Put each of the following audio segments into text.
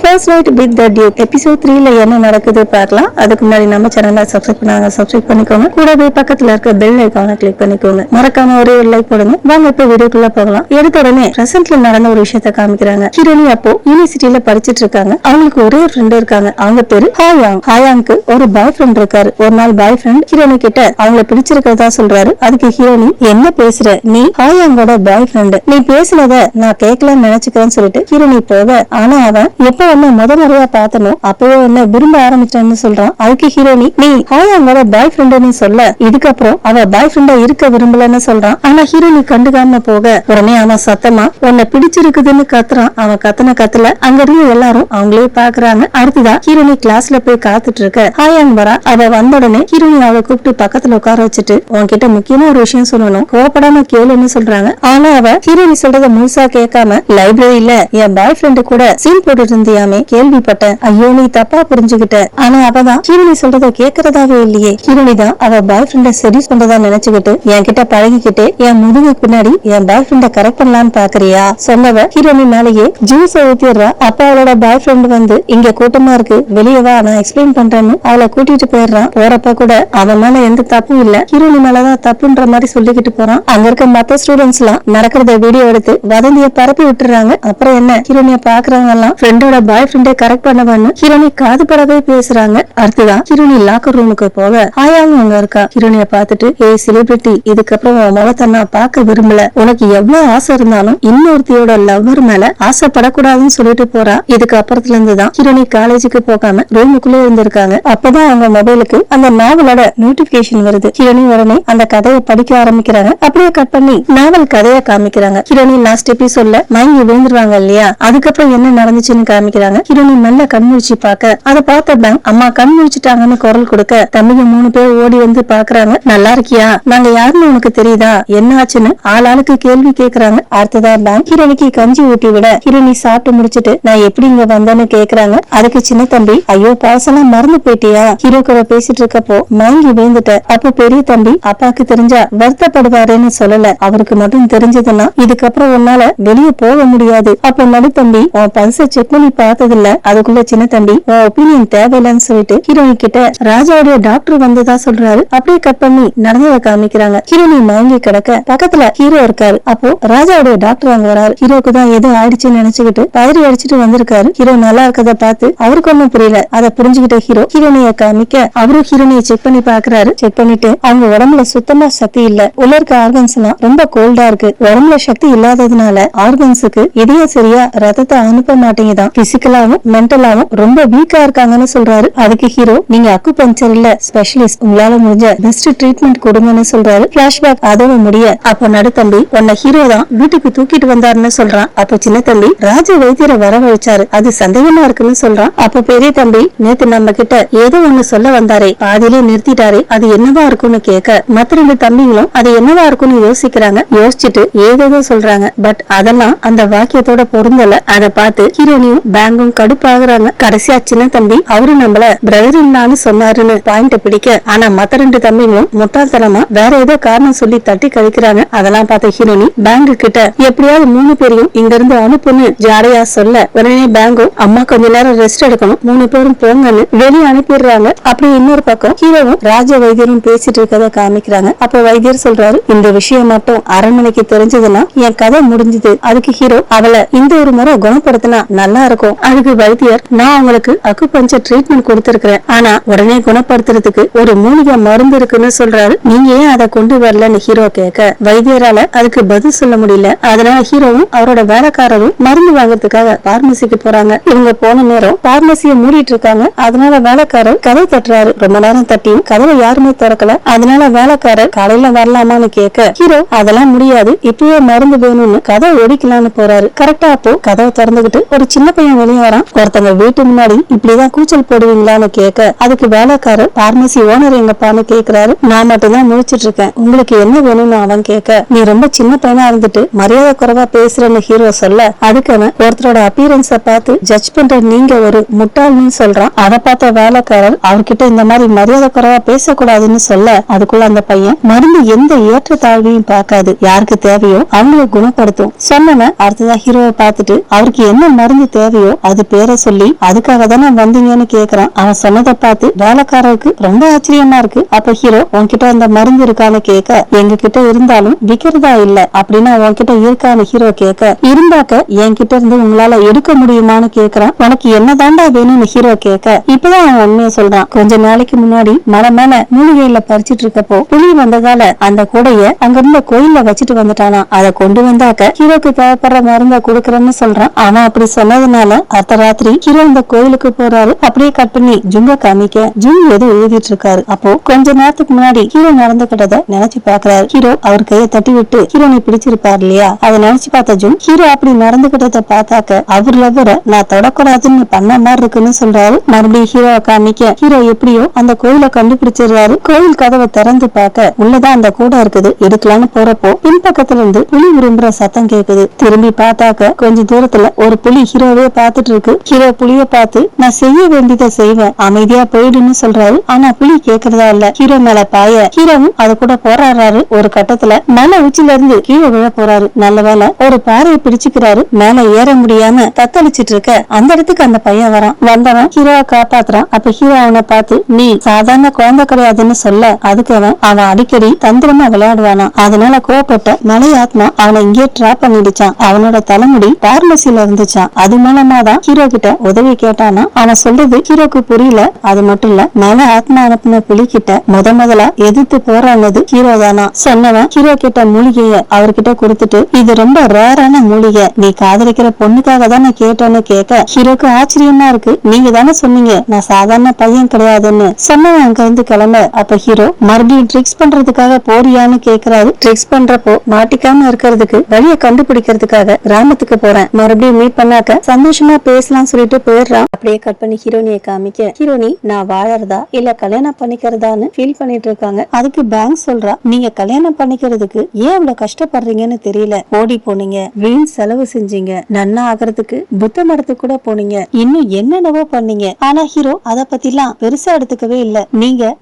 First night with the duke episode 3ல என்ன நடக்குது பார்க்கலாம். அதுக்கு முன்னாடி நம்ம சேனலை சப்ஸ்கிரைப் பண்ணாங்க, சப்ஸ்கிரைப் பண்ணிக்கோங்க. கூடவே பக்கத்துல இருக்க பெல் ஐகானை கிளிக் பண்ணிக்கோங்க. மறக்காம ஒரே ஒரு லைக் போடுங்க. வாங்க இப்ப வீடியோக்குள்ள போகலாம். எடுத்த உடனே பிரசன்ட்ல நடந்த ஒரு விஷயத்தை காமிக்கிறாங்க. ஹீரோனி அப்போ யூனிவர்சிட்டியில படிச்சிட்டு இருக்காங்க. அவங்களுக்கு ஒரே ஒரு ஃப்ரெண்ட் இருக்காங்க. அவங்க பேரு ஹாயாங். ஹாயாங்க்கு ஒரு பாய் ஃப்ரெண்ட் இருக்காரு. ஒரு நாள் பாய் ஃப்ரெண்ட் ஹீரோனி கிட்ட அவங்கள பிடிச்சிருக்கிறதா சொல்றாரு. அதுக்கு ஹீரோனி, என்ன பேசுற, நீ ஹாயாங்கோட பாய் ஃப்ரெண்ட், நீ பேசுனத நான் கேட்கலன்னு நினைச்சுக்கிறேன்னு சொல்லிட்டு ஹீரோனி போக, ஆனா அவன் எப்ப என்ன முறையா பார்த்தனோ அப்பவே என்ன விரும்ப ஆரம்பிச்சேன்னு சொல்றான். அதுக்கு ஹீரோனி, நீ ஹாயாங்கோட பாய் ஃப்ரெண்ட்னு சொல்ல, இதுக்கப்புறம் அவ பாய் ஃப்ரெண்டா இருக்க விரும்பலன்னு சொல்றான். ஆனா ஹீரோனி கண்டுக்காம போக, உடனே அவன் சத்தமா உன்னை பிடிச்சிருக்குதுன்னு கத்துறான். அவன் கத்தல அங்க இருந்து எல்லாரும் அவங்களே பாக்குறாங்க. அடுத்துதான் ஹீரோனி கிளாஸ்ல போய் காத்துட்டு இருக்க ஹாயாங் வரா. அவ வந்த உடனே ஹீரோனி அவளை கூப்பிட்டு பக்கத்துல உட்கார வச்சுட்டு, உன்கிட்ட முக்கியமா ஒரு விஷயம் சொல்லணும், கோவப்படாம கேளுன்னு சொல்றாங்க. ஆனா அவ ஹீரோனி சொல்றத முழுசா கேட்காம, லைப்ரரியில என் பாய் ஃப்ரெண்டு கூட சீன் போட்டு இருந்தியாமே, கேள்விப்பட்டேன், ஐயோ நீ தப்பா புரிஞ்சுகிட்ட. ஆனா அவதான் ஹீரோனி சொல்றத கேட்கறதாவே இல்லையே. ஹீரோனி தான் அவ பாய் ஃப்ரெண்ட சரி பண்றதா நினைச்சுக்கிட்டு என்கிட்ட பழகிக்கிட்டு என் முதுகு பின்னாடி என் பாய் ஃப்ரெண்ட கரெக்ட் பண்ணலான்னு பாக்குறியா சொன்னவ ஹீரோனி மேலேயே ஜூஸ் ஊத்திடுறா. அப்ப அவளோட பாய் ஃப்ரெண்ட் வந்து, இங்க கூட்டமா இருக்கு, வெளியே வா, நான் எக்ஸ்பிளைன் பண்றேன்னு அவளை கூட்டிட்டு போயிடுறான். போறப்ப கூட அவன் மேல எந்த தப்பும் இல்ல, ஹீரோனி மேலதான் தப்புன்ற மாதிரி சொல்லிக்கிட்டு போறான். அங்க இருக்க மத்த ஸ்டூடெண்ட்ஸ் எல்லாம் நடக்கிறத வீடியோ எடுத்து வதந்திய பரப்பி விட்டுறாங்க. அப்புறம் என்ன, ஹீரோனிய பாக்குறவங்க எல்லாம் ஃப்ரெண்டோட பாய் ஃப்ரெண்டை கரெக்ட் பண்ணவன்னு ஹீரோனி காது படவே பேசுறாங்க. அடுத்துதான் ஹீரோனி லாக்கர் ரூமுக்கு போக ஹாயாங் அங்க இருக்கா. ஹீரோனிய பாத்துட்டு, ஏய் செலிபிரிட்டி, இதுக்கப்புறம் உன் முகத்தை நான் பார்க்க விரும்பல, உனக்கு எவ்வளவு ஆசை இருந்தாலும் இன்னொருத்தியோட லவ்வர் மேல ஆசைப்படக்கூடாதுன்னு சொல்லிட்டு போறா. இதுக்கு அப்புறத்துல இருந்துதான் ஹீரோனி காலேஜுக்கு போகாம ரூமுக்குள்ளே இருந்திருக்காங்க. அப்பதான் அவங்க மொபைலுக்கு அந்த நாவலோட நோட்டிபிகேஷன் வருது. ஹீரோனி உடனே அந்த கதையை படிக்க ஆரம்பிக்கிறாங்க. அப்படியே கட் பண்ணி நாவல் கதையை காமிக்கிறாங்க. ஹீரோனி லாஸ்ட் எபிசோட்ல மயங்கி விழுந்துருவாங்க இல்லையா, அதுக்கப்புறம் என்ன நடந்துச்சுன்னு காமிக்கிறாங்க. ஹீரோனி நல்ல கண்முழிச்சு பாக்க, அதை பார்த்த பேங்க் அம்மா கண் முழிச்சுட்டாங்கன்னு குரல் கொடுக்க, தம்பிங்க 3 பேர் ஓடி வந்து பாக்குறாங்க. நல்லா இருக்கியா, நாங்க யாருன்னு உனக்கு தெரியுதா, என்ன ஆச்சுன்னு ஆளாளுக்கு கேள்வி கேக்குறாங்க. அடுத்ததா பேங்க் ஹீரோனிக்கு கஞ்சி ஊட்டி விட, ஹீரோனி சாப்பிட்டு முடிச்சிட்டு நான் எப்படி இங்க வந்தேன்னு கேக்குறாங்க. அதுக்கு சின்ன தம்பி, ஐயோ பழசெல்லாம் மறந்து போயிட்டியா, ஹீரோ கூட பேசிட்டு இருக்கப்போ மயங்கி விழுந்துட்ட. அப்போ பெரிய தம்பி, அப்பாக்கு தெரிஞ்சா வருத்தப்படுவாருன்னு சொல்லல, அவருக்கு மட்டும் தெரிஞ்சதுன்னா இதுக்கப்புறம் உன்னால வெளியே போக முடியாது. அப்போ நடு தம்பி, உன் பல்ச செக் பண்ணி பார்த்ததில்ல. அதுக்குள்ள சின்ன தம்பி, உன் ஒப்பீனியன் தேவையில்லைன்னு சொல்லிட்டு ஹீரோனி கிட்ட ராஜாவுடைய டாக்டர் வந்ததா சொல்றாரு. அப்படியே கட் பண்ணி நடந்ததை காமிக்கிறாங்க. ஹீரோனி மயங்கி கிடக்க பக்கத்துல ஹீரோ இருக்காரு. அப்போ ராஜாவுடைய டாக்டர் அங்க வராரு. ஹீரோக்கு தான் ஏதோ ஆயிடுச்சுன்னு நினைச்சுக்கிட்டு பதறி அடிச்சுட்டு வந்திருக்காரு. ஹீரோ நல்லா இருக்கத பார்த்து அவருக்கு ஒன்னும் புரியல. அதை புரிஞ்சுக்கிட்ட ஹீரோ ஹீரோனிய காமிக்க, அவரும் ஹீரோனிய செக் பண்ணி பாக்குறாரு. செக் பண்ணிட்டு அவங்க உடம்புல சுத்தமா சக்தி இல்ல, உள்ள இருக்க ஆர்கன்ஸ் எல்லாம் ரொம்ப கோல்டா இருக்கு. உடம்புல சக்தி இல்லாததுனால ஆர்கன்ஸுக்கு இதயம் சரியா ரத்தத்தை அனுப்ப மாட்டேங்குதான், பிசிக்கலாவும் மென்டலாவும் ரொம்ப வீக்கா இருக்காங்கன்னு சொல்றாரு. அதுக்கு ஹீரோ, நீங்க அக்குபஞ்சர் இல்ல ஸ்பெஷலிஸ்ட், உங்களால முடிஞ்ச பெஸ்ட் ட்ரீட்மெண்ட் கொடுங்கன்னு சொல்றாரு. பிளாஷ்பேக் அதோட முடிய, அப்ப நடு தம்பி, உன்னை ஹீரோ தான் வீட்டுக்கு தூக்கிட்டு வந்தாருன்னு சொல்றான். அப்ப சின்ன தம்பி, ராஜ வைத்தியரை வரவழைச்சாரு, அது சந்தேகமா இருக்குன்னு சொல்றான். அப்ப பெரிய தம்பி, நேத்து நம்ம கிட்ட ஏதோ ஒண்ணு சொல்ல வந்தாரே, பாதியிலே நிறுத்திட்டாரே, அது என்னவா இருக்கும்னு கேட்க, மத்த 2 தம்பிகளும் அது என்னவா இருக்கும்னு யோசிக்கிறாங்க. யோசிச்சுட்டு ஏதோ சொல்றாங்க. பட் அதெல்லாம் அந்த வாக்கியத்தோட பொருந்தல. அதை பார்த்து ஹீரோனியும் பேங்கும் கடுப்பாகுறாங்க. கடைசியா சின்ன தம்பி, அவரு நம்மள பிரதர் இல்லான்னு சொன்னாருன்னு பாயிண்ட பிடிக்க, ஆனா மத்த 2 தம்பிகளும் முட்டாள்தனமா வேற ஏதோ காரணம் சொல்லி தட்டி கழிக்கிறாங்க. அதெல்லாம் பார்த்த ஹீரோனி பேங்கு கிட்ட எப்படியாவது 3 பேரையும் இங்க இருந்து அனுப்புன்னு ஜாடையா சொல்ல, உடனே பேங்கும் அம்மா கொஞ்ச நேரம் ரெஸ்ட் எடுக்கணும், 3 பேரும் போங்கன்னு வெளியே அனுப்பிடுறாங்க. அப்படி இன்னொரு பக்கம் ஹீரோவும் ராஜ வைத்தியரும் பேசிட்டு இருக்கத காமிக்கிறாங்க. அப்ப வைத்தியர் சொல்றாரு, இந்த விஷயம் மட்டும் அரண்மனைக்கு தெரிஞ்சதுன்னா என் கதை முடிஞ்சது. அதுக்கு ஹீரோ, அவளை இந்த ஒரு முறை குணப்படுத்தினா நல்லா இருக்கும். அதுக்கு வைத்தியர், நான் அவங்களுக்கு அக்குபஞ்சர் ட்ரீட்மெண்ட் கொடுத்திருக்கிறேன், ஆனா உடனே குணப்படுத்துறதுக்கு ஒரு மூலிகை மருந்து இருக்குன்னு சொல்றாரு. நீங்க ஏன் அதை கொண்டு வரலன்னு ஹீரோ கேட்க, வைத்தியரால அதுக்கு பதில் சொல்ல முடியல. அதனால ஹீரோவும் அவரோட வேலைக்காரரும் மருந்து வாங்கறதுக்காக பார்மசிக்கு போறாங்க. இவங்க போன நேரம் பார்மசியை மூடிட்டு இருக்காங்க. அதனால வேலைக்காரர் கதை தட்டுறாரு. ரொம்ப நேரம் தட்டியும் கதவை யாருமே திறக்கல. அதனால வேலைக்காரர் காலையில வரலாமான்னு கேட்க, ஹீரோ அதெல்லாம் முடியாது, இப்பவே மருந்து வேணும்னு கதை ஒடிக்கலான்னு போறாரு. கரெக்டா அப்போ கதவை திறந்துகிட்டு ஒரு சின்ன பையன் வெளியே வரான். ஒருத்தங்க வீட்டு முன்னாடி இப்படிதான் கூச்சல் போடுவீங்களான்னு கேட்க, அதுக்கு வேலைக்காரர் பார்மசி ஓனர் எங்கப்பான்னு கேக்குறாரு. நான் மட்டும் தான் முடிச்சிட்டு இருக்கேன், உங்களுக்கு என்ன வேணும்னு அவன் கேட்க, நீ ரொம்ப சின்ன பையனா இருந்துட்டு மரியாதை குறைவா பேசுறன்னு ஹீரோ சொல்ல, அதுக்கு அவன் ஒருத்தரோட அப்பியரன்ஸ பார்த்து ஜட்ஜ் பண்ற நீங்க ஒரு முட்டாள்னு சொல்றான். அதை பார்த்த வேலைக்காரர் அவர்கிட்ட இந்த மாதிரி மரியாதை குறைவா பேசக்கூடாதுன்னு சொல்ல, அதுக்குள்ள அந்த பையன், மருந்து எந்த ஏற்ற தாழ்வையும் பார்க்காது, யாருக்கு தேவையோ அவங்களை குணப்படுத்தும் சொன்னவன் அடுத்ததா ஹீரோவை பார்த்துட்டு அவருக்கு என்ன மருந்து தேவையோ அது பேரை சொல்லி அதுக்காக தானே வந்தீங்கன்னு கேக்குறான். அவன் சொன்னதை பார்த்து வேலைக்காரருக்கு ரொம்ப ஆச்சரியமா இருக்கு. அப்ப ஹீரோ உன்கிட்ட அந்த மருந்து இருக்கான்னு கேட்க, எங்க கிட்ட இருந்தாலும் விக்கிறதா இல்ல அப்படின்னா உன்கிட்ட இருக்கான்னு ஹீரோ கேட்க, இருந்தாக்க என்கிட்ட இருந்து உங்களால எடுக்க முடியுமான்னு கேக்குறான். உனக்கு என்னதாண்டா வேணும்னு ஹீரோ கேட்க, இப்பதான் அவன் உண்மையை சொல்றான். கொஞ்ச நாளைக்கு முன்னாடி மலை மேல மூலிகையில பறிச்சிட்டு இருக்கப்போ புலி வந்ததால அந்த கூடைய அங்க இருந்த கோயில்ல வச்சுட்டு வந்துட்டானா. அதை கொண்டு வந்தாக்க ஹீரோக்கு தேவைப்படுற மருந்த கொடுக்கறேன்னு சொல்றான். அவன் அப்படி சொன்னதுனால அடுத்த ராத்திரி ஹீரோ இந்த கோயிலுக்கு போறாரு. அப்படியே கட் பண்ணி ஜுங்க காமிக்க, ஜுங் ஏதோ எழுதிட்டு இருக்காரு. அப்போ கொஞ்ச நேரத்துக்கு முன்னாடி ஹீரோ நடந்துகிட்டத நினைச்சு பாக்குறாரு. ஹீரோ அவர் கையை தட்டி விட்டு ஹீரோனை பிடிச்சிருப்பாரு இல்லையா, அதை நினைச்சு பார்த்த ஜுங் ஹீரோ அப்படி நடந்துகிட்டத பார்த்தாக்க அவர் லவ்வர நான் தொடக்கூடாதுன்னு பண்ண மாதிரி இருக்குன்னு சொல்றாரு. மறுபடியும் ஹீரோ காமிக்க ஹீரோ எப்படியோ அந்த கோயிலை கண்டுபிடிச்சிடுறாரு. கோயில் கதவை திறந்து பார்க்க உள்ளதான் அந்த கூடை இருக்குது. எடுக்கலான்னு போறப்போ பின்பக்கத்துல இருந்து புலி விரும்புற சத்தம் கேக்குது. திரும்பி பார்த்தாக்க கொஞ்ச தூரத்துல ஒரு புலி ஹீரோவே பார்த்துட்டு இருக்கு. ஹீரோ புலிய பார்த்து நான் செய்ய வேண்டியதை செய்வேன், அமைதியா போயிடுன்னு சொல்றாரு. ஆனா புலி கேக்குறதா இல்ல. ஹீரோ மேல பாய ஹீரோவும் அது கூட போராடுறாரு. ஒரு கட்டத்துல மலை உச்சில இருந்து கீழே விழ போறாரு. நல்ல வேலை ஒரு பாறையை பிடிச்சுக்கிறாரு. மேல ஏற முடியாம தத்தளிச்சிட்டு இருக்க அந்த இடத்துக்கு அந்த பையன் வரான். வந்தவன் ஹீரோவை காப்பாத்துறான். அப்ப ஹீரோ அவனை பார்த்து நீ சாதாரண குழந்தை கிடையாதுன்னு சொல்ல, அதுக்கு அவன் அடிக்கடி தந்திரமா விளையாடுவானா. அதனால கோவப்பட்ட மலை ஆத்மா அவனை இங்கே டிராப் பண்ணிடுச்சான். அவனோட தலைமுடி பார்மசில இருந்துச்சான். அது மூலமா தான் ஹீரோ கிட்ட உதவி கேட்டானா. அவன் சொல்றது ஹீரோக்கு புரியல. அது மட்டும் இல்ல, மலை ஆத்மா அனுப்பின புலி கிட்ட முதலா எதிர்த்து போராடினது ஹீரோ தானா. சொன்னவன் ஹீரோ கிட்ட மூலிகைய அவர்கிட்ட கொடுத்துட்டு இது ரொம்ப ரேரான மூலிகை, நீ காதலிக்கிற பொண்ணுக்காக தானே கேட்டேன்னு கேட்க ஹீரோக்கு ஆச்சரியமா இருக்கு. நீங்க தானே சொன்னீங்க நான் சாதாரண பையன் கிடையாதுன்னு. சொன்னவன் அங்க இருந்து கிளம்ப அப்ப ஹீரோ மறுபடியும் ட்ரிக்ஸ் பண்றதுக்காக போறியான்னு கேக்குறாரு. ட்ரிக்ஸ் பண்றப்போ மாட்டிக்காம இருக்கிறதுக்கு வழியை கண்டுபிடிக்கிறதுக்காக கிராமத்துக்கு போறேன், மறுபடியும் மீட் பண்ணாக்க சந்தோஷமா பேசலாம் சொல்லிட்டு போயிடுறான். அப்படியே கட் பண்ணி ஹீரோனியை காமிக்க ஹீரோனி நான் வாழறதா இல்ல கல்யாணம் பண்ணிக்கிறதான்னு ஃபீல் பண்ணிட்டு இருக்காங்க. அதுக்கு பேங்க் சொல்றா, நீங்க கல்யாணம் பண்ணிக்கிறதுக்கு ஏன் இவ்வளவு கஷ்டப்படுறீங்கன்னு தெரியல. ஓடி போனீங்க, வீண் செலவு செஞ்சீங்க, நன்னா ஆகிறதுக்கு புத்த மடத்துக்கு கூட போனீங்க, இன்னும் என்னென்னவோ பண்ணீங்க. ஆனா ஹீரோ அத பத்தி எல்லாம் பெருசா எடுத்துக்கவே இல்ல.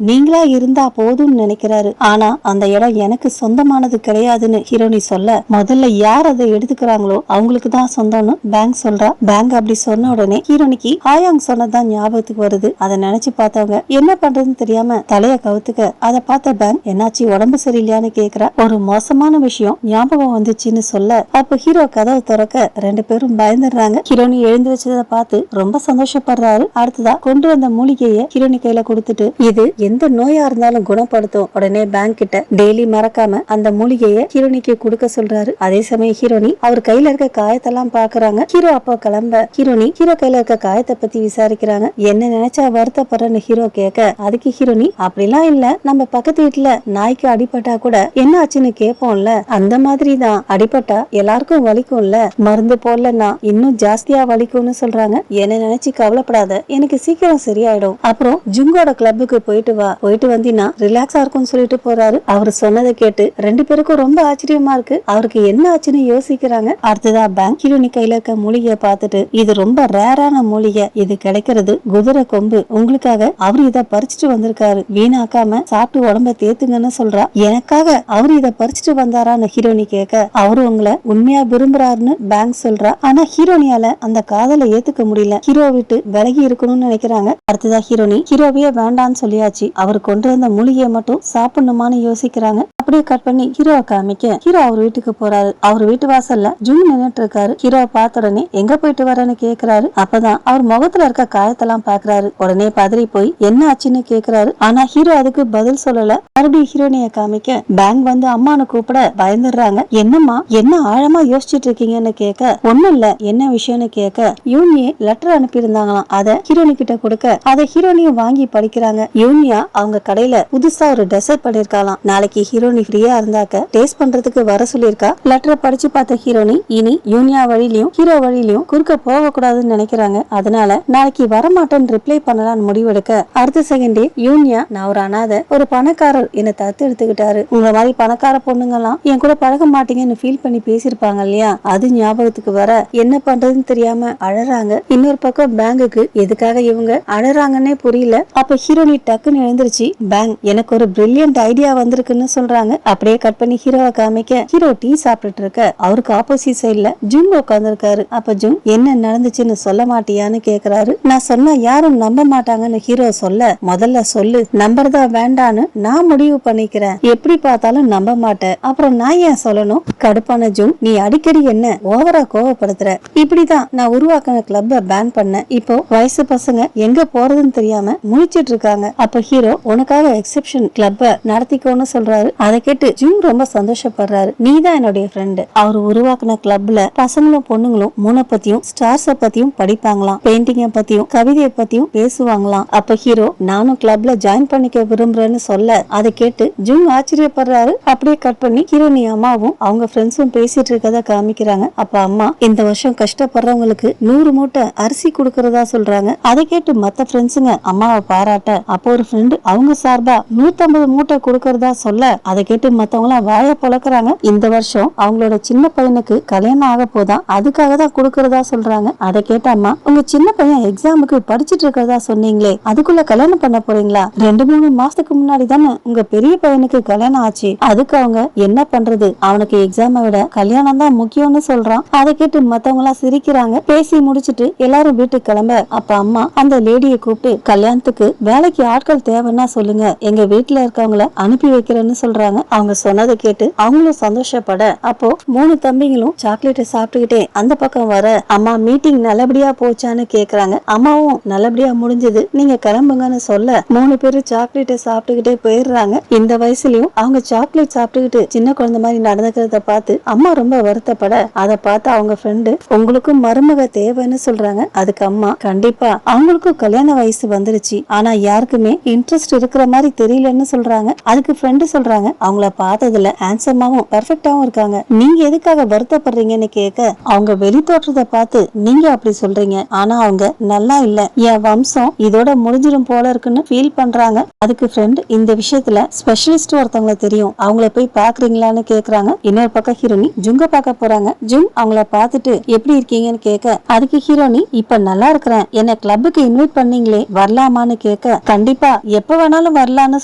நீங்களா இருந்தா போதும்னு நினைக்கிறாரு. ஆனா அந்த இடம் எனக்கு சொந்தமானது கிடையாதுன்னு ஹீரோனி சொல்ல, முதல்ல யார் அதை எடுத்துக்கிறாங்களோ அவங்களுக்கு தான் சொந்தம்னு பேங்க் சொல்றா. பேங்க் அப்படி சொன்ன உடனே ஹீரோனிக்கு ஹாயாங் சொன்னதான் ஞாபகத்துக்கு வருது. அதை நினைச்சு பார்த்தவங்க என்ன பண்றதுன்னு தெரியாம தலைய கவுத்துக்க, அதை பார்த்த பேங்க் என்னாச்சு உடம்பு சரியில்லையான்னு கேக்குறா. ஒரு மோசமான விஷயம் ஞாபகம் வந்துச்சுன்னு சொல்ல, அப்ப ஹீரோ கதவை திறக்க ரெண்டு பேரும் பயந்துடுறாங்க. ஹீரோனி எழுந்து வச்சதை பார்த்து ரொம்ப சந்தோஷப்படுறாரு. அடுத்ததா கொண்டு வந்த மூலிகையை ஹீரோனி கையில கொடுத்துட்டு இது எந்த நோயா இருந்தாலும் குணப்படுத்தும். உடனே பேங்க் கிட்ட டெய்லி மறக்காம அந்த மூலிகையை ஹீரோனிக்கு கொடுக்க சொல்றாரு. அதே சமயம் ஹீரோனி அவர் கையில இருக்க காயத்தெல்லாம் பாக்குறாங்க. ஹீரோ அப்போ கிளம்ப ஹீரோனி ஹீரோ கையில இருக்க காயத்தை பத்தி விசாரிக்கிறாங்க. என்ன நினைச்சா வருத்தப்படுறன்னு ஹீரோ கேட்க, அதுக்கு ஹீரோனி அப்படிலாம் இல்ல, நம்ம பக்கத்து வீட்டுல நாய்க்கு அடிபட்டா கூட என்ன ஆச்சுன்னு கேட்போம்ல, அந்த மாதிரி தான் அடிபட்டா எல்லாருக்கும் வலிக்கும்ல, மருந்து போடலன்னா இன்னும் ஜாஸ்தியா வலிக்கும்னு சொல்றாங்க. என்ன நினைச்சு கவலைப்படாத, எனக்கு சீக்கிரம் சரியாயிடும். அப்புறம் ஜுங்கோட கிளப்புக்கு போயிட்டு வா, போயிட்டு வந்தீங்கன்னா ரிலாக்ஸா இருக்கும்னு சொல்லிட்டு போறாரு. அவர் சொன்னதை கேட்டு ரெண்டு பேருக்கும் ரொம்ப ஆச்சரியமா இருக்கு. அவருக்கு என்ன ஆச்சுன்னு யோசிக்கிறாங்க. அடுத்ததா பேங்க் ஹீரோனி கையில இருக்க மூலிகையை பார்த்துட்டு இது ரொம்ப ரேரான மூலிகை, இது கிடைக்கிறது குதிரை கொம்பு, உங்களுக்காக அவரு இத பறிச்சுட்டு வந்திருக்காரு, வீணாக்காம சாப்பிட்டு உடம்ப தேத்துங்கன்னு சொல்றா. எனக்காக அவரு இத பறிச்சுட்டு வந்தாரான்னு ஹீரோனி கேட்க, அவரு உங்களை உண்மையா விரும்புறாருன்னு பேங்க் சொல்றா. ஆனா ஹீரோனியால அந்த காதலை ஏத்துக்க முடியல. ஹீரோ விட்டு விலகி இருக்கணும்னு நினைக்கிறாங்க. அடுத்ததா ஹீரோனி ஹீரோவையே வேண்டான்னு சொல்லியாச்சு, அவர் கொண்டு வந்த மூலிகையை மட்டும் சாப்பிடணுமான்னு யோசிக்கிறாங்க. அப்படியே கட் பண்ணி ஹீரோவை காமிக்க ஹீரோ அவர் வீட்டுக்கு போறாரு. அவர் வீட்டு வாசல்ல ஜூன் நின்னுட்டு இருக்காரு. ஹீரோவை பார்த்த உடனே எங்க போயிட்டு வரேன்னு கேக்குறாரு. அப்பதான் அவர் முகத்துல இருக்க காயத்தெல்லாம் பாக்குறாரு. உடனே பதறி போய் என்ன ஆச்சுன்னு கேக்குறாரு. ஆனா ஹீரோ அதுக்கு பதில் சொல்லல. மறுபடியும் ஹீரோனிய காமிக்க பேங்க் வந்து அம்மானு கூப்பிட பயந்துடுறாங்க. என்னம்மா என்ன ஆழமா யோசிச்சுட்டு இருக்கீங்கன்னு கேட்க, ஒண்ணும் இல்ல என்ன விஷயம்னு கேட்க, யூனியே லெட்டர் அனுப்பி இருந்தாங்களாம், அத ஹீரோனி கிட்ட கொடுக்க அதை ஹீரோனியும் வாங்கி படிக்கிறாங்க. யூனியா அவங்க கடையில புதுசா ஒரு டெசர்ட் பண்ணிருக்காலாம். நாளைக்கு ஹீரோனி ஃப்ரீயா இருந்தாக்க டேஸ்ட் பண்றதுக்கு வர சொல்லிருக்கா. லெட்டரை படிச்சு பார்த்த ஹீரோனி இனி யூனியா வழியிலயும் ஹீரோ வழியிலயும் குறுக்க போக கூடாதுன்னு நினைக்கிறாங்க. அதனால நாளைக்கு வரமாட்டேன்னு ரிப்ளை பண்ணலாம்னு முடிவெடுக்க, அடுத்த செகண்டே யூனியா நான் ஒரு அனாதை, ஒரு பணக்காரர் என்ன தத்து எடுத்துக்கிட்டாரு, உங்க மாதிரி பணக்கார பொண்ணுங்கெல்லாம் என் கூட பழக மாட்டீங்கன்னு ஃபீல் பண்ணி பேசிருப்பாங்க இல்லையா, அது ஞாபகத்துக்கு வர என்ன பண்றதுன்னு தெரியாம அழறாங்க. இன்னொரு பக்கம் பேங்குக்கு எதுக்காக இவங்க அழறாங்கன்னே புரியல. அப்ப ஹீரோனி டக்குன்னு எழுந்திருச்சு, பேங்க் எனக்கு ஒரு பிரில்லியன்ட் ஐடியா வந்திருக்குன்னு சொல்றாங்க. காமிக்கிறாங்க. அப்படியே கட் பண்ணி ஹீரோவை காமிக்க ஹீரோ டீ சாப்பிட்டுட்டு இருக்க அவருக்கு ஆப்போசிட் சைட்ல ஜுங் உட்கார்ந்து இருக்காரு. அப்ப ஜுங் என்ன நடந்துச்சுன்னு சொல்ல மாட்டியான்னு கேக்குறாரு. நான் சொன்னா யாரும் நம்ப மாட்டாங்கன்னு ஹீரோ சொல்ல, முதல்ல சொல்லு, நம்புறதா வேண்டான்னு நான் முடிவு பண்ணிக்கிறேன், எப்படி பார்த்தாலும் நம்ப மாட்டேன், அப்புறம் நான் ஏன் சொல்லணும்? கடுப்பான ஜுங், நீ அடிக்கடி என்ன ஓவரா கோவப்படுத்துற, இப்படிதான் நான் உருவாக்கின கிளப்ப பேன் பண்ண, இப்போ வயசு பசங்க எங்க போறதுன்னு தெரியாம முழிச்சிட்டு இருக்காங்க. அப்ப ஹீரோ உனக்காக எக்ஸெப்ஷன் கிளப்ப நடத்திக்கோன்னு சொல்றாரு. அதை கேட்டு ஜுங் ரொம்ப சந்தோஷப்படுறாரு. நீ தான் என்னுடைய ஃப்ரெண்டு. அவர் உருவாக்கின கிளப்ல பசங்களும் பொண்ணுங்களும் மூணை பத்தியும் ஸ்டார்ஸ பத்தியும் படிப்பாங்களாம், பெயிண்டிங்க பத்தியும் கவிதையை பத்தியும் பேசுவாங்களாம். அப்ப ஹீரோ நானும் கிளப்ல ஜாயின் பண்ணிக்க விரும்புறேன்னு சொல்ல, அதை கேட்டு ஜுங் ஆச்சரியப்படுறாரு. அப்படியே கட் பண்ணி ஹீரோனி அம்மாவும் அவங்க ஃப்ரெண்ட்ஸும் பேசிட்டு இருக்கதா காமிக்கிறாங்க. அப்ப அம்மா இந்த வருஷம் கஷ்டப்படுறவங்களுக்கு 100 மூட்டை அரிசி கொடுக்கறதா சொல்றாங்க. அதை கேட்டு மத்த ஃப்ரெண்ட்ஸுங்க அம்மாவை பாராட்ட, அப்போ ஒரு ஃப்ரெண்டு அவங்க சார்பா 150 மூட்டை கொடுக்கறதா சொல்ல, அதை கேட்டு மத்தவங்க எல்லாம் வாய பொளக்குறாங்க. இந்த வருஷம் அவங்களோட சின்ன பையனுக்கு கல்யாணம் ஆக போதா, அதுக்காக தான் கொடுக்கறதா சொல்றாங்க. அதை கேட்ட அம்மா, உங்க சின்ன பையன் எக்ஸாமுக்கு படிச்சிட்டு இருக்கிறதா சொன்னீங்களே, அதுக்குள்ள கல்யாணம் பண்ண போறீங்களா? 2-3 மாசத்துக்கு முன்னாடி தானே உங்க பெரிய பையனுக்கு கல்யாணம் ஆச்சு, அதுக்கு அவங்க என்ன பண்றது, அவனுக்கு எக்ஸாமை விட கல்யாணம் தான் முக்கியம்னு சொல்றான். அதை கேட்டு மத்தவங்க எல்லாம் சிரிக்கிறாங்க. பேசி முடிச்சிட்டு எல்லாரும் வீட்டுக்கு கிளம்ப, அப்ப அம்மா அந்த லேடியை கூப்பிட்டு, கல்யாணத்துக்கு வேலைக்கு ஆட்கள் தேவைன்னா சொல்லுங்க, எங்க வீட்டுல இருக்கவங்கள அனுப்பி வைக்கிறேன்னு சொல்றாங்க. அவங்க சொன்னதை கேட்டு அவங்களும் சந்தோஷப்பட, அப்போ 3 தம்பிங்களும் சாக்லேட்டை சாப்பிட்டுக்கிட்டே அந்த பக்கம் வர, அம்மா மீட்டிங் நல்லபடியா போச்சான்னு கேக்குறாங்க. அம்மாவும் நல்லபடியா முடிஞ்சது, நீங்க கிளம்புங்கன்னு சொல்ல 3 பேரும் சாக்லேட்டை சாப்பிட்டுக்கிட்டே போயிடுறாங்க. இந்த வயசுலயும் அவங்க சாக்லேட் சாப்பிட்டுக்கிட்டு சின்ன குழந்தை மாதிரி நடந்துக்கிறத பார்த்து அம்மா ரொம்ப வருத்தப்பட, அதை பார்த்து அவங்க ஃப்ரெண்டு உங்களுக்கும் மருமக தேவைன்னு சொல்றாங்க. அதுக்கு அம்மா, கண்டிப்பா அவங்களுக்கும் கல்யாண வயசு வந்துருச்சு, ஆனா யாருக்குமே இன்ட்ரெஸ்ட் இருக்கிற மாதிரி தெரியலன்னு சொல்றாங்க. அதுக்கு ஃப்ரெண்டு சொல்றாங்க, அவங்கள பார்த்ததுல ஹேண்ட்ஸமாவும் பெர்ஃபெக்டாவும் இருக்காங்க, நீங்க எதுக்காக வருத்தப்படுறீங்கன்னு கேட்க, அவங்க வெளி தோற்றத்தை பார்த்து நீங்க அப்படி சொல்றீங்க, ஆனா அவங்க நல்லா இல்ல, என் வம்சம் இதோட முடிஞ்சிடும் போல இருக்குன்னு ஃபீல் பண்றாங்க. அதுக்கு ஃப்ரெண்ட், இந்த விஷயத்துல ஸ்பெஷலிஸ்ட் ஒருத்தவங்க தெரியும், அவங்கள போய் பாக்குறீங்களான்னு கேக்குறாங்க. இன்னொரு பக்கம் ஹீரோனி ஜுங்க பார்க்க போறாங்க. ஜுங் அவங்கள பார்த்துட்டு எப்படி இருக்கீங்கன்னு கேட்க, அதுக்கு ஹீரோனி, இப்ப நல்லா இருக்கிறேன், என்ன கிளப்புக்கு இன்வைட் பண்ணீங்களே வரலாமான்னு கேட்க, கண்டிப்பா எப்ப வேணாலும் வரலான்னு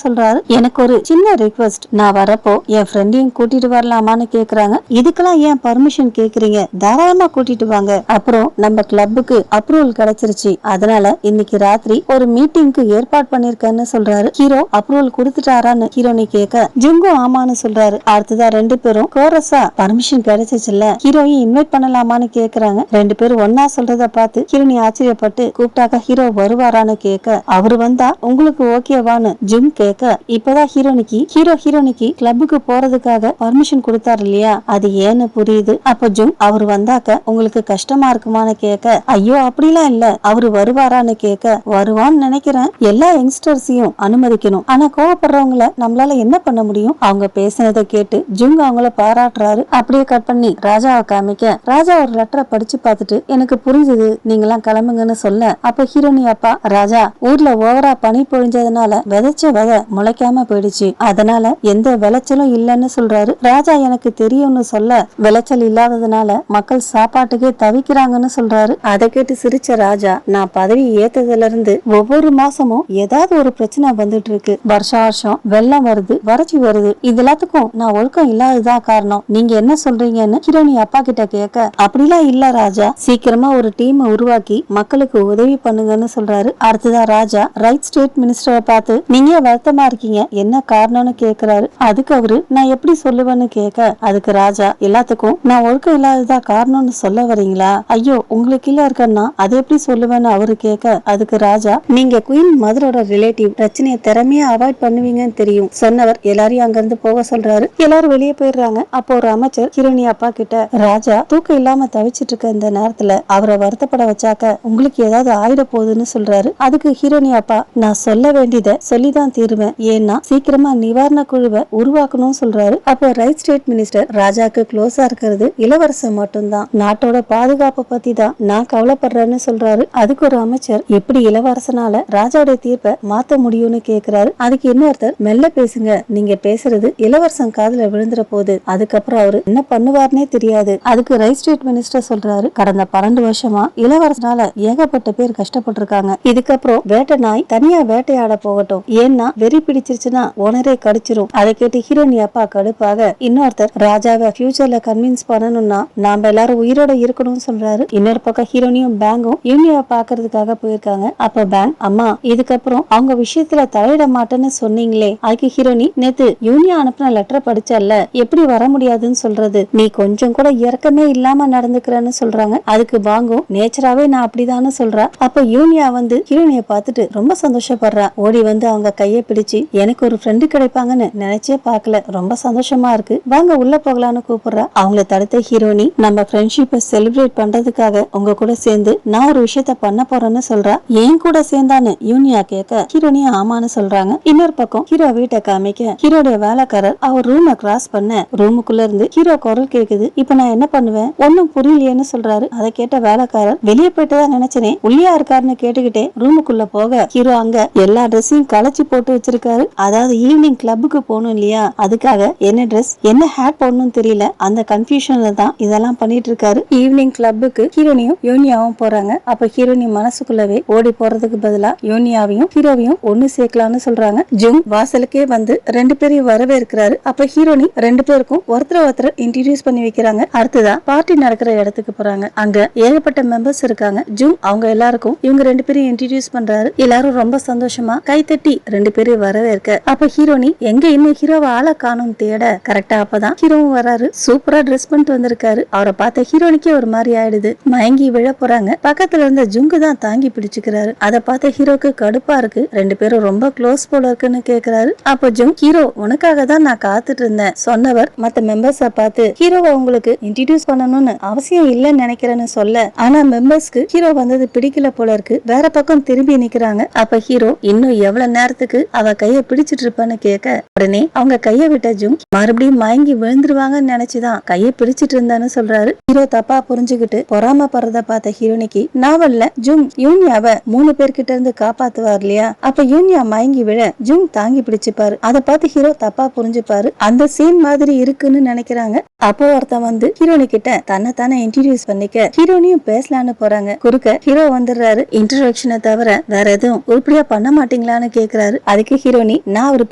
சொல்றாரு. எனக்கு ஒரு சின்ன ரிக்வெஸ்ட், நான் வரப்போ என் ஃப்ரெண்டையும் கூட்டிட்டு வரலாமான்னு கேக்குறாங்க. இதுக்கெல்லாம் ஏன் பர்மிஷன் கேக்குறீங்க, தாராளமா கூட்டிட்டு வாங்க, அப்புறம் நம்ம கிளப்புக்கு அப்ரூவல் கிடைச்சிருச்சு, அதனால இன்னைக்கு ராத்திரி ஒரு மீட்டிங்க்கு ஏற்பாடு பண்ணிருக்கேன்னு சொல்றாரு. ஹீரோ அப்ரூவல் கொடுத்துட்டாரான்னு ஹீரோனி கேட்க, ஜுங்கும் ஆமான்னு சொல்றாரு. அடுத்ததா 2 பேரும் கோரஸா பர்மிஷன் கிடைச்சிச்சுல்ல, ஹீரோயின் இன்வைட் பண்ணலாமான்னு கேக்குறாங்க. 2 பேரும் ஒன்னா சொல்றத பார்த்து ஹீரோனி ஆச்சரியப்பட்டு, கூப்பிட்டாக்க ஹீரோ வருவாரான்னு கேட்க, அவரு வந்தா உங்களுக்கு ஓகேவான்னு ஜுங் கேட்க, இப்பதான் ஹீரோனிக்கு கிளப்புக்கு போறதுக்காக பர்மிஷன் கொடுத்தாரு இல்லையா, அது ஏன்னு புரியுது. அப்ப ஜுங், அவரு வந்தாக்க உங்களுக்கு கஷ்டமா இருக்குமான்னு கேட்க, ஐயோ அப்படிலாம் இல்ல, அவரு வருவாரான்னு கேட்க, வருவான்னு நினைக்கிறேன், எல்லா யங்ஸ்டர்ஸையும் அனுமதிக்கணும், ஆனா கோவப்படுறவங்கள நம்மளால என்ன பண்ண முடியும்? அவங்க பேசினதை கேட்டு ஜுங் அவங்கள பாராட்டுறாரு. அப்படியே கட் பண்ணி ராஜாவை காமிக்க, ராஜா ஒரு லெட்டரை படிச்சு பார்த்துட்டு, எனக்கு புரிஞ்சது, நீங்க எல்லாம் கிளம்புங்கன்னு சொல்ல, அப்ப ஹீரோனி அப்பா, ராஜா ஊர்ல ஓவரா பனி பொழிஞ்சதுனால விதைச்ச விதை முளைக்காம போயிடுச்சு, அதனால எந்த விளைச்சலும் இல்லன்னு சொல்றாரு. ராஜா எனக்கு தெரியும்னு சொல்ல, விளைச்சல் இல்லாததுனால மக்கள் சாப்பாட்டுக்கே தவிக்கிறாங்கன்னு சொல்றாரு. அதை கேட்டு சிரிச்ச ராஜா, நான் பதவி ஏத்ததுல இருந்து ஒவ்வொரு மாசமும் ஏதாவது ஒரு பிரச்சனை வந்துட்டு இருக்கு, வருஷம் வெள்ளம் வருது, வறட்சி வருது, இது எல்லாத்துக்கும் நான் ஒழுக்கம் இல்லாததான் காரணம், நீங்க என்ன சொல்றீங்கன்னு ஹீரோனி அப்பா கிட்ட கேட்க, அப்படிலாம் இல்ல ராஜா, சீக்கிரமா ஒரு டீம் உருவாக்கி மக்களுக்கு உதவி பண்ணுங்கன்னு சொல்றாரு. அடுத்ததா ராஜா ரைட் ஸ்டேட் மினிஸ்டரை பார்த்து, நீங்க வருத்தமா இருக்கீங்க, என்ன காரணம்னு கேக்குறாரு. அதுக்கு அவரு, நான் எப்படி சொல்லுவேன்னு கேட்க, அதுக்கு ராஜா, எல்லாத்துக்கும் நான் ஒழுக்கம் இல்லாததா காரணம்னு சொல்ல வரீங்களா, ஐயோ உங்களுக்கு இல்ல இருக்கன்னா அதை எப்படி சொல்லுவேன்னு அவரு கேட்க, அதுக்கு ராஜா, நீங்க குயின் மதரோட ரிலேட்டிவ், பிரச்சனையை திறமையா அவாய்ட் பண்ணுவீங்கன்னு தெரியும், சொன்னவர் எல்லாரையும் அங்க இருந்து போக சொல்றாரு. எல்லாரும் வெளியே போயிடுறாங்க. அப்போ ஒரு அமைச்சர் ஹீரோனி அப்பா கிட்ட, ராஜா தூக்கம் இல்லாம தவிச்சிட்டு இருக்க இந்த நேரத்துல அவரை வருத்தப்பட வச்சாக்க உங்களுக்கு ஏதாவது ஆயிட போகுதுன்னு சொல்றாரு. அதுக்கு ஹீரோனி அப்பா, நான் சொல்ல வேண்டியதை சொல்லிதான் தீருவேன், ஏன்னா சீக்கிரமா நிவாரண குழுவை உருவாக்கணும்னு சொல்றாரு. அப்போ ரைட் ஸ்டேட் மினிஸ்டர், ராஜாக்கு க்ளோஸா இருக்கிறது இளவரசர் மட்டும்தான், நாட்டோட பாதுகாப்பை பத்தி தான் நான் கவலைப்படுறேன்னு சொல்றாரு. அதுக்கு ஒரு அமைச்சர், எப்படி இளவரசனால ராஜாவுடைய தீர்ப்பை மாத்த முடியும்னு கேக்குறாரு. அதுக்கு இன்னொருத்தர், மெல்ல பேசுங்க, நீங்க பேசுறது இளவரசன் காதுல விழுந்துற போது அதுக்கப்புறம் அவரு என்ன பண்ணுவார்னே தெரியாது. அதுக்கு ரைட் ஸ்டேட் மினிஸ்டர் சொல்றாரு, கடந்த 12 வருஷமா இளவரசனால ஏகப்பட்ட பேர் கஷ்டப்பட்டு இருக்காங்க, இதுக்கப்புறம் வேட்டை நாய் தனியா வேட்டையாட போகட்டும், ஏன்னா வெறி பிடிச்சிருச்சுன்னா ஓனரே கடிச்சிரும், அதை அதை கேட்டு ஹீரோனி அப்பா கடுப்பாக இன்னொருத்தர் ராஜாவை ஃபியூச்சர்ல கன்வின்ஸ் பண்ணணும்னா நாம எல்லாரும் உயிரோட இருக்கணும்னு சொல்றாரு. இன்னொரு பக்கம் ஹீரோனியும் பேங்கும் யூனியாவை பாக்குறதுக்காக போயிருக்காங்க. அப்ப பேங்க் அம்மா இதுக்கப்புறம் அவங்க விஷயத்துல தலையிட மாட்டேன்னு சொன்னீங்களே, அதுக்கு ஹீரோனி நேத்து யூனியா அனுப்பின லெட்டரை படிச்சல்ல, எப்படி வர முடியாதுன்னு சொல்றது, நீ கொஞ்சம் கூட இறக்கமே இல்லாம நடந்துக்கிறேன்னு சொல்றாங்க. அதுக்கு பாங்கும் நேச்சராவே நான் அப்படிதான்னு சொல்றா. அப்ப யூனியா வந்து ஹீரோனிய பார்த்துட்டு ரொம்ப சந்தோஷப்படுறா. ஓடி வந்து அவங்க கையை பிடிச்சு எனக்கு ஒரு ஃப்ரெண்டு கிடைப்பாங்கன்னு நினைச்சே பார்க்கல, ரொம்ப சந்தோஷமா இருக்கு, வாங்க உள்ள போகலான்னு கூப்பிடுறா. அவங்கள தடுத்த ஹீரோனி நம்ம ஃப்ரெண்ட்ஷிப்பை செலிப்ரேட் பண்றதுக்காக உங்க கூட சேர்ந்து நான் ஒரு விஷயத்த பண்ண போறேன்னு சொல்றா. ஏன் கூட சேர்ந்தான்னு யூனியா கேட்க ஹீரோனியா ஆமான்னு சொல்றாங்க. இன்னொரு பக்கம் ஹீரோ வீட்டை காமிக்க ஹீரோடைய வேலைக்காரர் அவர் ரூமை கிராஸ் பண்ண ரூமுக்குள்ள இருந்து ஹீரோ குரல் கேக்குது. இப்ப நான் என்ன பண்ணுவேன் ஒன்னும் புரியலையேன்னு சொல்றாரு. அதை கேட்ட வேலைக்காரர் வெளியே போயிட்டுதான் நினைச்சனே உள்ளியா இருக்காருன்னு கேட்டுக்கிட்டே ரூமுக்குள்ள போக ஹீரோ அங்க எல்லா ட்ரெஸ்ஸையும் களைச்சு போட்டு வச்சிருக்காரு. அதாவது ஈவினிங் கிளப்புக்கு போகணும் இல்லையா, அதுக்காக என்ன ட்ரெஸ் என்ன ஹேட் போடணும்னு தெரியல, அந்த கன்ஃபியூஷன்ல தான் இதெல்லாம் பண்ணிட்டு இருக்காரு. ஈவினிங் கிளப்புக்கு ஹீரோனியும் யூனியாவும் போறாங்க. அப்ப ஹீரோனி மனசுக்குள்ளவே ஓடி போறதுக்கு பதிலா யூனியாவையும் ஹீரோவையும் ஒண்ணு சேர்க்கலாம்னு சொல்றாங்க. ஜுங் வாசலுக்கே வந்து ரெண்டு பேரையும் வரவேற்கிறாரு. அப்ப ஹீரோனி ரெண்டு பேருக்கும் ஒருத்தர் இன்ட்ரோடியூஸ் பண்ணி வைக்கிறாங்க. அடுத்ததா பார்ட்டி நடக்கிற இடத்துக்கு போறாங்க. அங்க ஏகப்பட்ட மெம்பர்ஸ் இருக்காங்க. ஜுங் அவங்க எல்லாருக்கும் இவங்க ரெண்டு பேரையும் இன்ட்ரோடியூஸ் பண்றாரு. எல்லாரும் ரொம்ப சந்தோஷமா கைத்தட்டி ரெண்டு பேரையும் வரவேற்க அப்ப ஹீரோனி எங்க இன்னும் ஹீரோவை ஆளை காணும் தேட கரெக்டா அப்பதான் ஹீரோவும் வராரு. சூப்பரா ட்ரெஸ் பண்ணிட்டு வந்திருக்காரு. அவரை பார்த்த ஹீரோனிக்கே ஒரு மாதிரி ஆயிடுது. மயங்கி விழ போறாங்க. பக்கத்துல இருந்த ஜுங்கு தான் தாங்கி பிடிச்சுக்கிறாரு. அதை பார்த்த ஹீரோக்கு கடுப்பா இருக்கு. ரெண்டு பேரும் ரொம்ப க்ளோஸ் போல இருக்குன்னு கேக்குறாரு. அப்ப ஜுங் ஹீரோ உனக்காக தான் நான் காத்துட்டு இருந்தேன் சொன்னவர் மத்த மெம்பர்ஸ பார்த்து ஹீரோவை உங்களுக்கு இன்ட்ரோடியூஸ் பண்ணணும்னு அவசியம் இல்லன்னு நினைக்கிறேன்னு சொல்ல, ஆனா மெம்பர்ஸ்க்கு ஹீரோ வந்தது பிடிக்கல போல இருக்கு. வேற பக்கம் திரும்பி நிக்கிறாங்க. அப்ப ஹீரோ இன்னும் எவ்வளவு நேரத்துக்கு அவ கைய பிடிச்சிட்டு இருப்பான்னு கேட்க உடனே அவங்க கைய விட்ட ஜுங் மறுபடியும் மயங்கி விழுந்துருவாங்கன்னு நினைச்சுதான் கைய பிடிச்சிட்டு இருந்தான்னு சொல்றாரு. ஹீரோ தப்பா புரிஞ்சுக்கிட்டு பொறாமப்படுறத பார்த்த ஹீரோனிக்கு நாவல்ல ஜுங் யூனியாவை 3 பேர்கிட்ட இருந்து காப்பாத்துவார் இல்லையா, அப்ப யூனியா மயங்கி விழ ஜுங் தாங்கி பிடிச்சுப்பாரு. அதை பார்த்து ஹீரோ தப்பா புரிஞ்சுப்பாரு. அந்த சீன் மாதிரி இருக்குன்னு நினைக்கிறாங்க. அப்போ ஒருத்தன் வந்து ஹீரோனி கிட்ட தன்னை இன்ட்ரோடியூஸ் பண்ணிக்க ஹீரோனியும் பேசலான்னு போறாங்க. குறுக்க ஹீரோ வந்துடுறாரு. இன்ட்ரோடக்ஷனை தவிர வேற எதுவும் உருப்படியா பண்ண மாட்டீங்களான்னு கேக்குறாரு. அதுக்கு ஹீரோனி நான் ஒரு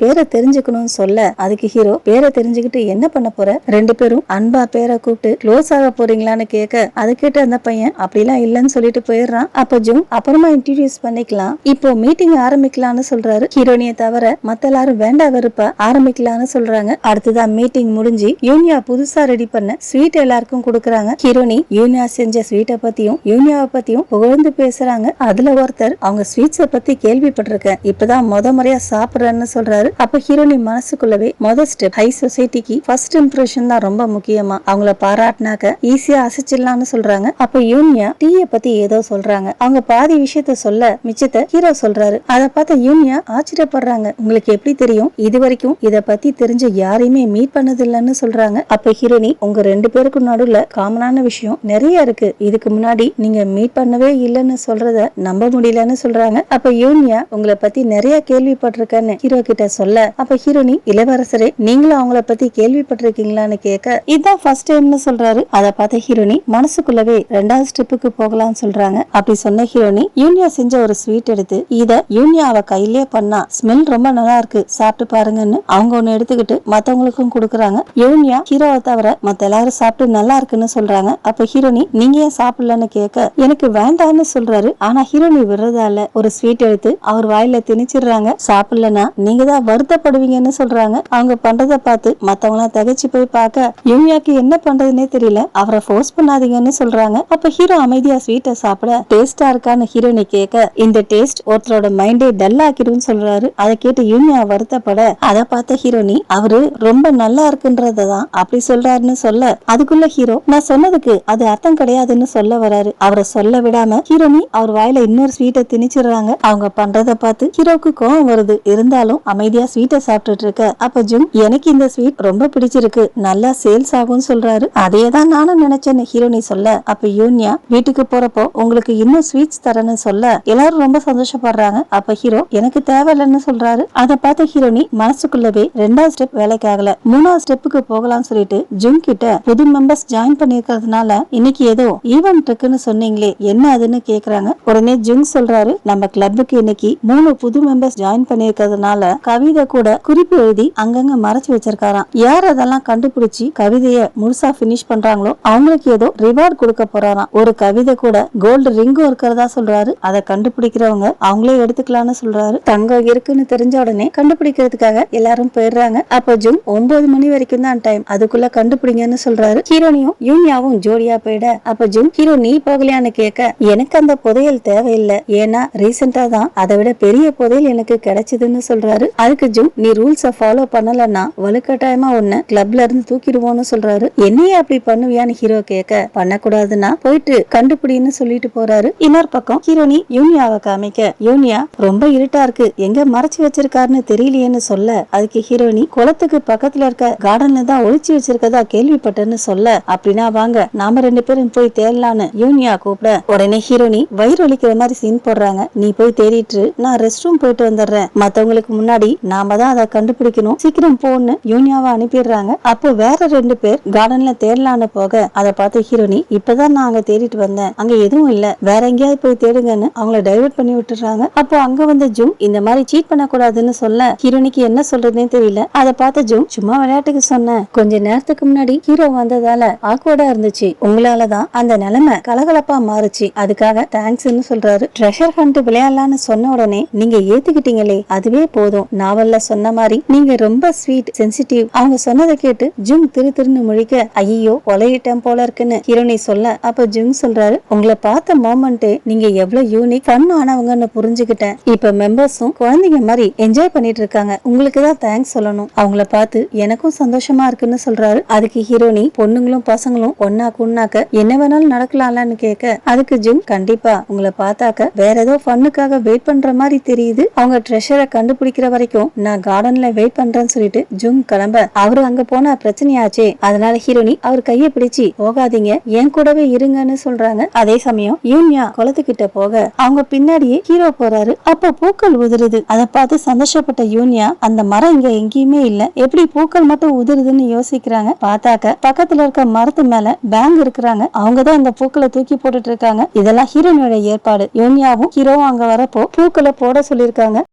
பேரை தெரிஞ்சுக்கணும்னு சொல்ல, அதுக்கு ஹீரோ பேரை தெரிஞ்சுக்கிட்டு என்ன பண்ண போற, ரெண்டு பேரும் அன்பா பேரை கூப்பிட்டு க்ளோஸ் ஆக போறீங்களான்னு கேட்க அது கேட்ட அந்த பையன் அப்படிலாம் இல்லன்னு சொல்லிட்டு போயிடுறான். அப்ப ஜுங் அப்புறமா இன்ட்ரோடியூஸ் பண்ணிக்கலாம், இப்போ மீட்டிங் ஆரம்பிக்கலாம்னு சொல்றாரு. ஹீரோனியை தவிர மத்த எல்லாரும் வேண்டா வெறுப்பா ஆரம்பிக்கலாம்னு சொல்றாங்க. அடுத்ததான் மீட்டிங் முடிஞ்சு யூனியா புதுசா ரெடி பண்ண ஸ்வீட் எல்லாருக்கும் கொடுக்கறாங்க. ஹீரோனி யூனியா செஞ்ச ஸ்வீட்டை பத்தியும் யூனியாவை பத்தியும் புகழ்ந்து பேசுறாங்க. அதுல ஒருத்தர் அவங்க ஸ்வீட்ஸ பத்தி கேள்விப்பட்டிருக்கேன், இப்பதான் முறையா சாப்பிடுறேன்னு சொல்றாரு. அப்ப ஹீரோனி மனசுக்குள்ளவே ஸ்டெப் ஹை சொசைட்டிக்கு ஃபர்ஸ்ட் இம்ப்ரெஷன் தான் ரொம்ப முக்கியமா, அவங்கள பாராட்டினாக்க ஈஸியா அசைச்சிடலாம்னு சொல்றாங்க. அப்ப யூனியா டீய பத்தி ஏதோ சொல்றாங்க. அவங்க பாதி விஷயத்த சொல்ல மிச்சத்தை ஹீரோ சொல்றாரு. அதை பார்த்த யூனியா ஆச்சரியப்படுறாங்க. உங்களுக்கு எப்படி தெரியும், இது வரைக்கும் இத பத்தி தெரிஞ்ச யாரையுமே மீட் பண்ணது இல்லன்னு சொல்றாங்க. அப்ப ஹீரோனி உங்க ரெண்டு பேருக்கு நடுவுல காமனான விஷயம் நிறைய இருக்கு, இதுக்கு முன்னாடி நீங்க மீட் பண்ணவே இல்லன்னு சொல்றத நம்ப முடியலன்னு சொல்றாங்க. அப்ப யூனியா உங்களை பத்தி நிறைய கேள்விப்பட்டிருக்கேன்னு ஹீரோ கிட்ட சொல்ல, அப்ப ஹீரோனி இளவரசரே நீங்களும் அவங்கள பத்தி கேள்விப்பட்டிருக்கீங்களான்னு கேட்க இதுதான் ஃபர்ஸ்ட் டைம்னு சொல்றாரு. அதை பார்த்த ஹீரோனி மனசுக்குள்ளவே ரெண்டாவது ஸ்டெப்புக்கு போகலாம்னு சொல்றாங்க. அப்படி சொன்ன ஹீரோனி யூனியா செஞ்ச ஒரு ஸ்வீட் எடுத்து இத யூனியா அவ கையிலே பண்ணா ஸ்மெல் ரொம்ப நல்லா இருக்கு சாப்பிட்டு பாருங்கன்னு அவங்க ஒண்ணு எடுத்துக்கிட்டு மத்தவங்களுக்கும் கொடுக்கறாங்க. யூனியா ஹீரோவை தவிர மத்த எல்லாரும் சாப்பிட்டு நல்லா இருக்குன்னு சொல்றாங்க. அப்ப ஹீரோனி நீங்க ஏன் சாப்பிடலன்னு கேட்க எனக்கு வேண்டான்னு சொல்றாரு. ஆனா ஹீரோனி விடுறதால ஒரு ஸ்வீட் எடுத்து அவர் வாயில திணிச்சிடுறாங்க. சாப்பிடலன்னா நீங்க தான் வருத்தப்படுவீங்கன்னு சொல்றாங்க. அவங்க பண்றத பார்த்து மத்தவங்க தகச்சு போய் பார்க்க யூனியாக்கு என்ன பண்றதுன்னே தெரியல, அவரை ஃபோர்ஸ் பண்ணாதீங்கன்னு சொல்றாங்க. அப்ப ஹீரோ அமைதியா ஸ்வீட்டை சாப்பிட டேஸ்டா இருக்கான்னு ஹீரோனி கேட்க இந்த டேஸ்ட் ஒருத்தரோட மைண்டே டல் ஆக்கிடும் சொல்றாரு. அதை கேட்டு யூனியா வருத்தப்பட அதை பார்த்த ஹீரோனி அவரு ரொம்ப நல்லா இருக்குன்றதான் அப்படி சொல்றாருன்னு சொல்ல அதுக்குள்ள ஹீரோ நான் சொன்னதுக்கு அது அர்த்தம் கிடையாதுன்னு சொல்ல வராரு. அவரை சொல்ல விடாம ஹீரோனி அவர் வாயில இன்னொரு ஸ்வீட்டை திணிச்சிடுறாங்க. அவங்க பண்றத பார்த்து ஹீரோக்கு கோவம் வருது. இருந்தாலும் அமைதியா ஸ்வீட்டை சாப்பிட்டுட்டு இருக்க அப்ப ஜுங் எனக்கு இந்த ஸ்வீட் ரொம்ப பிடிச்சிருக்கு, நல்லா சேல்ஸ் ஆகும் சொல்றாரு. அதேதான் நானும் நினைச்சேன்னு ஹீரோனி சொல்ல அப்ப யூனியா வீட்டுக்கு போறப்போ உங்களுக்கு இன்னும் ஸ்வீட்ஸ் தரேன்னு சொல்ல எல்லாரும் ரொம்ப சந்தோஷப்படுறாங்க. அப்ப ஹீரோ எனக்கு தேவையில்லைன்னு சொல்றாரு. அதை பார்த்த ஹீரோனி மனசுக்குள்ளவே ரெண்டாவது ஸ்டெப் வேலைக்கு ஆகல, மூணாவது ஸ்டெப்புக்கு போகலாம்னு சொல்லிட்டு ஜுங் கிட்ட புது மெம்பர்ஸ் ஜாயின் பண்ணிருக்கிறதுனால இன்னைக்கு ஏதோ ஈவென்ட் இருக்குன்னு சொன்னீங்களே என்ன அதுன்னு கேக்குறாங்க. உடனே ஜுங் சொல்றாரு நம்ம கிளப்புக்கு இன்னைக்கு 3 புது மெம்பர்ஸ் ஜாயின் பண்ணிருக்கிறதுனால கவிதை கூட குறிப்பு எழுதி அங்கங்க மறைச்சு வச்சிருக்காராம். யார் அதெல்லாம் கண்டுபிடிச்சு கவிதைய முழுசா பினிஷ் பண்றாங்களோ அவங்களுக்கு ஏதோ ரிவார்ட் கொடுக்க போறாராம். ஒரு கவிதை கூட கோல்டு ரிங்கும் இருக்கிறதா சொல்றாரு. அதை கண்டுபிடிக்கிறவங்க அவங்களே எடுத்துக்கலாம்னு சொல்றாரு. தங்கம் இருக்குன்னு தெரிஞ்ச உடனே கண்டுபிடிக்கிறதுக்காக எல்லாரும் போயிடுறாங்க. அப்ப ஜூன் 9 மணி வரைக்கும் தான் டைம், அதுக்குள்ள கண்டுபிடிங்கன்னு சொல்றாரு. ஹீரோனியும் யூனியாவும் ஜோடியா போயிட அப்ப ஜூன் ஹீரோ நீ போகலையான்னு கேட்க எனக்கு அந்த புதையல் தேவையில்லை, ஏன்னா ரீசெண்டா தான் அதை விட பெரிய புதையல் எனக்கு கிடைச்சதுன்னு சொல்றாரு. அதுக்கு ஜூன் நீ ரூல்ஸ ஃபாலோ பண்ணலன்னா வலுக்கட்டாயமா உன்னை கிளப்ல இருந்து தூக்கிடுவோம்னு சொல்றாரு. என்னையே அப்படி பண்ணுவியான்னு ஹீரோ கேட்க பண்ணக்கூடாதுன்னா போயிட்டு கண்டுபிடின்னு சொல்லிட்டு போறாரு. இன்னொரு பக்கம் ஹீரோனி யூனியாவை காமிக்க யூனியா ரொம்ப இருட்டா இருக்கு, எங்க மறைச்சு வச்சிருக்காருன்னு தெரியலையேன்னு சொல்ல அதுக்கு ஹீரோனி குளத்துக்கு பக்கத்துல இருக்க கார்டன்ல தான் ஒளிச்சு வச்சிருக்கதா கேள்விப்பட்டேன்னு சொல்ல அப்படின்னா வாங்க நாம 2 பேரும் போய் தேடலான்னு யூனியா கூப்பிட உடனே ஹீரோனி வயிறு ஒலிக்கிற மாதிரி சீன் போடுறாங்க. நீ போய் தேடிட்டு நான் ரெஸ்ட் ரூம் போயிட்டு வந்துடுறேன், மத்தவங்களுக்கு முன்னாடி நாம தான் அதை கண்டுபிடிக்கணும், சீக்கிரம் போன்னு யூனியாவை அனுப்பிடுறாங்க. அப்போ வேற 2 பேர் கார்டன்ல தேடலான்னு போக அதை பார்த்து ஹீரோனி இப்பதான் நான் அங்க தேடிட்டு வந்தேன், அங்க எதுவும் இல்ல, வேற எங்கேயாவது போய் தேடுங்கன்னு அவங்கள டைவர்ட் பண்ணி விட்டுறாங்க. அப்போ அங்க வந்த ஜூம் இந்த மாதிரி சீட் பண்ண கூடாதுன்னு சொல்ல ஹீரோனிக்கு என்ன சொல்றதுன்னே தெரியல. அதை பார்த்த ஜூம் சும்மா விளையாட்டுக்கு சொன்னேன், கொஞ்ச நேரத்துக்கு முன்னாடி ஹீரோ வந்ததால ஆக்வர்டா இருந்துச்சு, உங்களாலதான் அந்த நிலைமை கலகலப்பா மாறுச்சு, அதுக்காக தேங்க்ஸ்ன்னு சொல்றாரு. ட்ரெஷர் ஹண்ட் விளையாடலான்னு சொன்ன உடனே நீங்க ஏத்துக்கிட்டீங்களே அதுவே போதும், நாவல்ல சொன்ன மாதிரி நீங்க ரொம்ப ஸ்வீட் சென்சிட்டிவ். அவங்க சொன்னதை கேட்டு ஜூம் திருன்னு முழிக்க ஐயோ கொலையிட்டம் போல இருக்குன்னு ஹீரோனி சொல்ல அப்ப ஜூம் சொல்றாரு உங்களை பார்த்த மோமெண்ட்டே நீங்க எவ்வளவு யூனிக் ஃபன் ஆனவங்கன்னு புரிஞ்சுக்கிட்டேன். இப்ப மெம்பர்ஸும் குழந்தைங்க மாதிரி என்ஜாய் பண்ணிட்டு இருக்காங்க, உங்களுக்கு தான் தேங்க்ஸ் சொல்லணும், அவங்கள பார்த்து எனக்கும் சந்தோஷமா இருக்குன்னு சொல்றாரு. அதுக்கு ஹீரோனி பொண்ணுங்களும் பசங்களும் ஒன்னா குன்னாக்க என்ன வேணாலும் நடக்கலாம்னு கேட்க அதுக்கு ஜூம் கண்டிப்பா உங்களை பார்த்தாக்க வேற ஏதோ ஃபன்னுக்காக வெயிட் பண்ற மாதிரி தெரியுது, அவங்க ட்ரெஷரை கண்டுபிடிக்கிற வரைக்கும் நான் கார்டன்ல வெயிட் பண்றேன்னு சொல்லிட்டு ஜூம் கிளம்ப அவரு அங்க போன பிரச்சனையாச்சே, அதனால ஹீரோனி அவர் கைய பிடிச்சு போகாதீங்க என் கூடவே இருங்கன்னு சொல்றாங்க. அதே சமயம் யூனியா குளத்துக்கிட்ட போக அவங்க பின்னாடியே ஹீரோ போறாரு. அப்ப பூக்கள் உதிருது, அதை பார்த்து சந்தோஷப்பட்ட யூனியா அந்த மரம் இங்க எங்கேயுமே இல்ல, எப்படி பூக்கள் மட்டும் உதிருதுன்னு யோசிக்கிறாங்க. பார்த்தாக்க பக்கத்துல இருக்க மரத்து மேல பேங்க் இருக்கிறாங்க, அவங்கதான் இந்த பூக்களை தூக்கி போட்டுட்டு இருக்காங்க. இதெல்லாம் ஹீரோனியோட ஏற்பாடு. யூனியாவும் ஹீரோவும் அங்க வரப்போ பூக்களை போட சொல்லிருக்காங்க.